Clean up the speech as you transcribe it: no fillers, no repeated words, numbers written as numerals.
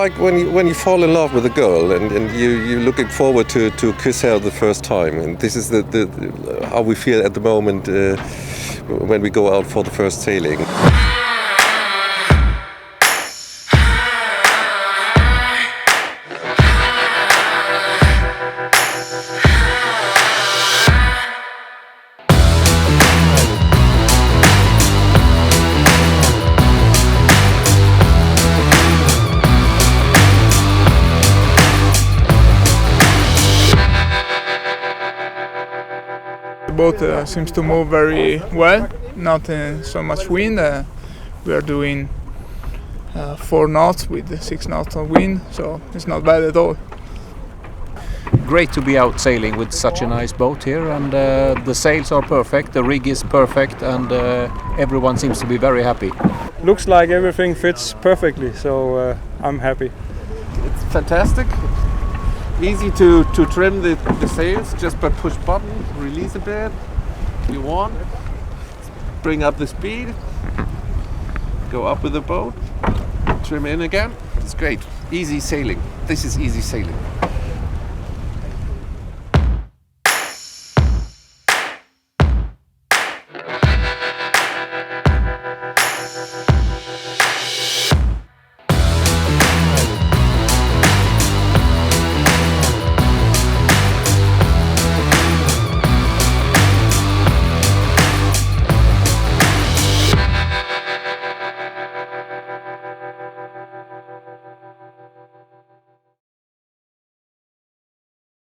like when you fall in love with a girl and you're looking forward to kiss her the first time. And this is the how we feel at the moment when we go out for the first sailing. The boat seems to move very well, not so much wind. We are doing 4 knots with 6 knots of wind, so it's not bad at all. Great to be out sailing with such a nice boat here, and the sails are perfect, the rig is perfect, and everyone seems to be very happy. Looks like everything fits perfectly, so I'm happy. It's fantastic. Easy to trim the sails just by push button, release a bit if you want, bring up the speed, go up with the boat, trim in again. It's great. Easy sailing. This is easy sailing.